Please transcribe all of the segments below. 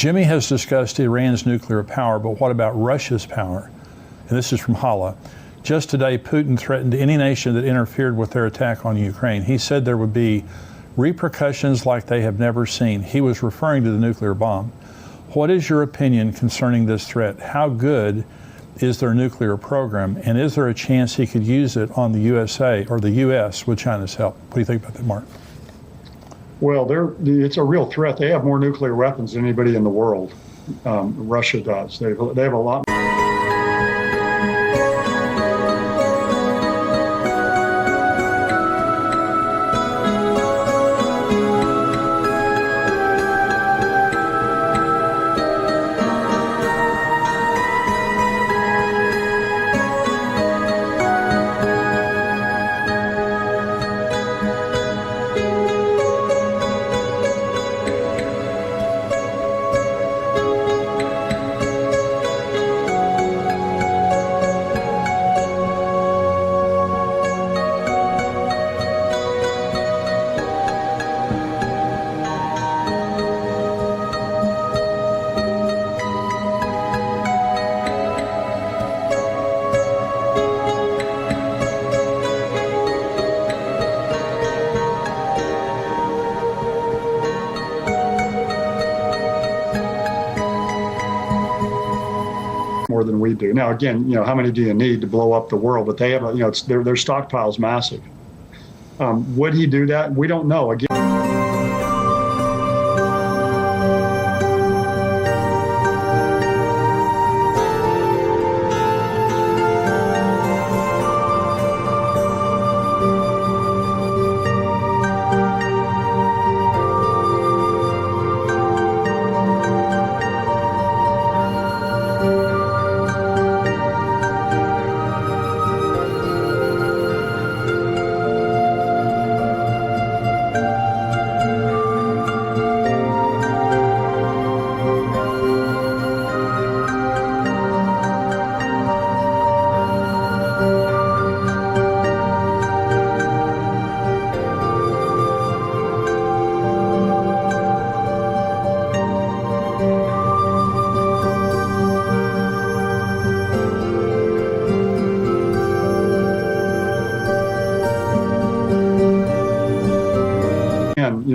Jimmy has discussed Iran's nuclear power, but what about Russia's power? And this is from Hala. Just today, Putin threatened any nation that interfered with their attack on Ukraine. He said there would be repercussions like they have never seen. He was referring to the nuclear bomb. What is your opinion concerning this threat? How good is their nuclear program? And is there a chance he could use it on the USA or the US with China's help? What do you think about that, Mark? Well, it's a real threat. They have more nuclear weapons than anybody in the world. Russia does. They have a lot. More than we do. Now, again, how many do you need to blow up the world? But they have, their stockpile's massive. Would he do that? We don't know. Again.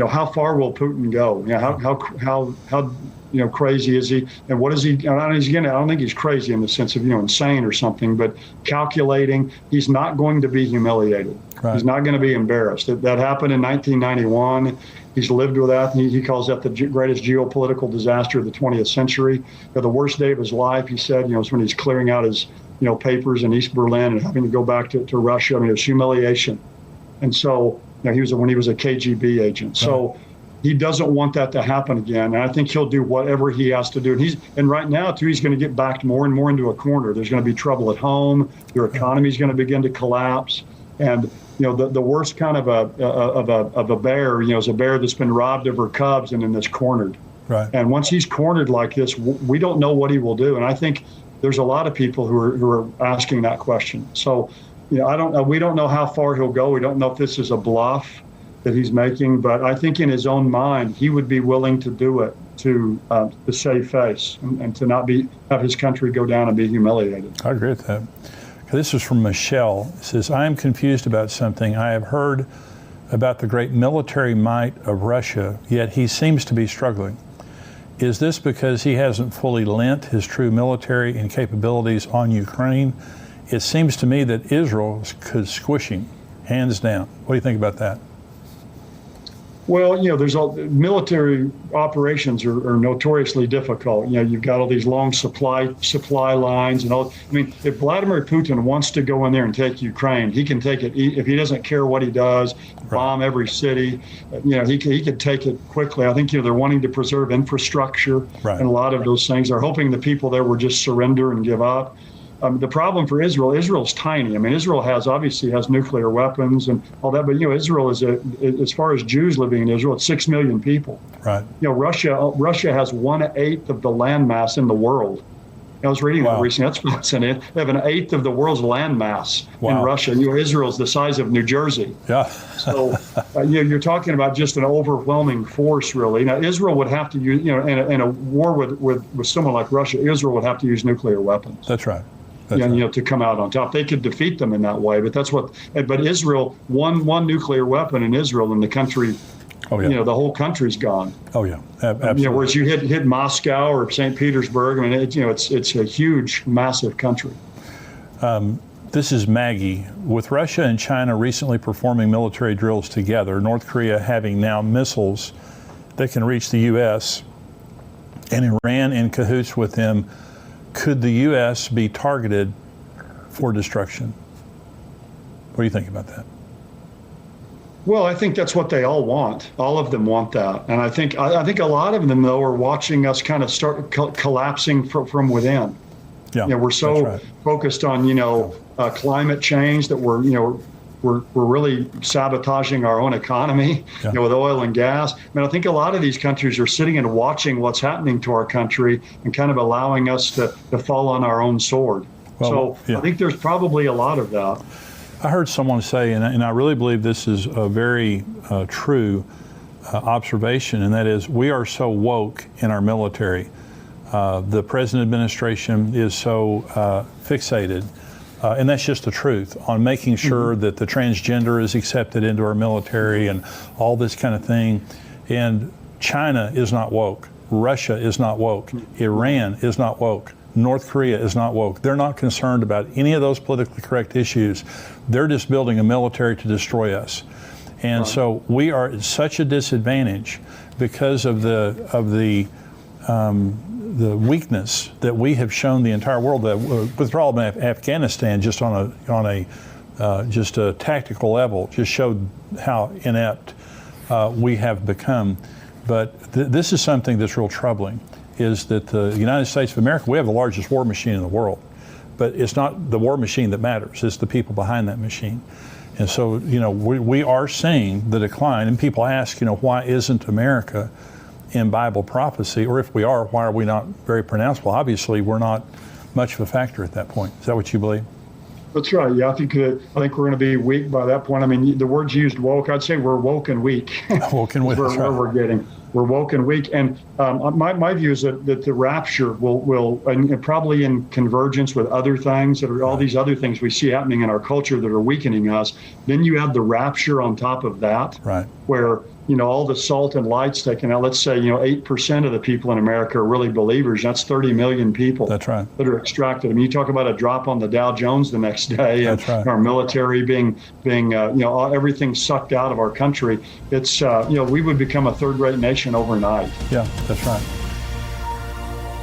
How far will Putin go? How crazy is he? And what is he? I don't think he's crazy in the sense of insane or something, but calculating. He's not going to be humiliated. Right. He's not going to be embarrassed. That happened in 1991. He's lived with that. He calls that the greatest geopolitical disaster of the 20th century. The worst day of his life, he said, is when he's clearing out his papers in East Berlin and having to go back to Russia. I mean, it was humiliation. And so he was when he was a KGB agent. So he doesn't want that to happen again. And I think he'll do whatever he has to do. And right now, too, he's going to get backed more and more into a corner. There's going to be trouble at home. Your economy is going to begin to collapse. And the worst kind of a bear, is a bear that's been robbed of her cubs and then that's cornered. Right. And once he's cornered like this, we don't know what he will do. And I think there's a lot of people who are asking that question. So. I don't know. We don't know how far he'll go. We don't know if this is a bluff that he's making, but I think in his own mind, he would be willing to do it to save face and to not have his country go down and be humiliated. I agree with that. This is from Michelle. It says, I am confused about something. I have heard about the great military might of Russia, yet he seems to be struggling. Is this because he hasn't fully lent his true military and capabilities on Ukraine? It seems to me that Israel could squish him, hands down. What do you think about that? Well, there's military operations are notoriously difficult. You've got all these long supply lines and all. I mean, if Vladimir Putin wants to go in there and take Ukraine, he can take it. If he doesn't care what he does, bomb every city, he could take it quickly. I think they're wanting to preserve infrastructure and a lot of those things. They're hoping the people there will just surrender and give up. The problem for Israel's tiny. I mean, Israel obviously has nuclear weapons and all that, but Israel is as far as Jews living in Israel, it's 6 million people. Right. Russia has 1/8 of the landmass in the world. I was reading that recently. That's fascinating. They have an eighth of the world's landmass in Russia. Israel's the size of New Jersey. Yeah. So you're talking about just an overwhelming force, really. Now, Israel would have to use, in a war with someone like Russia, Israel would have to use nuclear weapons. That's right. To come out on top. They could defeat them in that way, but but Israel, one nuclear weapon in Israel, and the country, the whole country's gone. Oh yeah, absolutely. Whereas you hit Moscow or St. Petersburg, I mean, it's a huge, massive country. This is Maggie. With Russia and China recently performing military drills together, North Korea having now missiles that can reach the U.S., and Iran in cahoots with them, could the U.S. be targeted for destruction? What do you think about that? Well, I think that's what they all want. All of them want that, and I think a lot of them, though, are watching us kind of start collapsing from within. Yeah, we're so focused on climate change that we're really sabotaging our own economy, with oil and gas. I mean, I think a lot of these countries are sitting and watching what's happening to our country and kind of allowing us to fall on our own sword. I think there's probably a lot of that. I heard someone say, and I really believe this is a very true observation, and that is we are so woke in our military. The present administration is so fixated, and that's just the truth, on making sure that the transgender is accepted into our military and all this kind of thing. And China is not woke. Russia is not woke. Iran is not woke. North Korea is not woke. They're not concerned about any of those politically correct issues. They're just building a military to destroy us. And so we are at such a disadvantage because of the weakness that we have shown the entire world. The withdrawal of Afghanistan, just on a tactical level, just showed how inept we have become. But this is something that's real troubling, is that the United States of America, we have the largest war machine in the world, but it's not the war machine that matters, it's the people behind that machine. And so, we are seeing the decline, and people ask, why isn't America in Bible prophecy? Or if we are, why are we not very pronounced? Well, obviously, we're not much of a factor at that point. Is that what you believe? That's right. Yeah, I think we're going to be weak by that point. I mean, the words used, woke, I'd say we're woke and weak. Woke and weak. We're woke and weak. And my view is that the rapture will and probably in convergence with other things that are all these other things we see happening in our culture that are weakening us. Then you add the rapture on top of that, where all the salt and light's taken out. Let's say 8% of the people in America are really believers. That's 30 million people. That's right. That are extracted. I mean, you talk about a drop on the Dow Jones the next day, and our military being everything sucked out of our country. It's we would become a third-rate nation overnight. Yeah, that's right.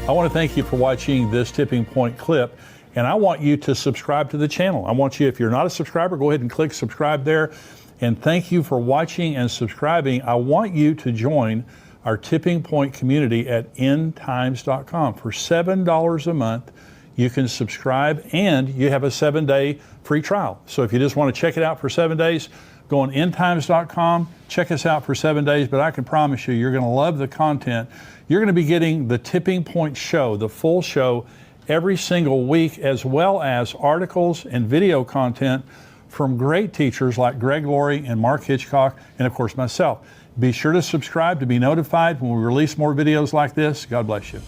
I want to thank you for watching this Tipping Point clip, and I want you to subscribe to the channel. I want you, if you're not a subscriber, go ahead and click subscribe there. And thank you for watching and subscribing. I want you to join our Tipping Point community at endtimes.com. For $7 a month, you can subscribe, and you have a 7-day free trial. So if you just want to check it out for 7 days, go on endtimes.com, check us out for 7 days, but I can promise you're going to love the content. You're going to be getting the Tipping Point show, the full show, every single week, as well as articles and video content from great teachers like Greg Laurie and Mark Hitchcock, and of course myself. Be sure to subscribe to be notified when we release more videos like this. God bless you.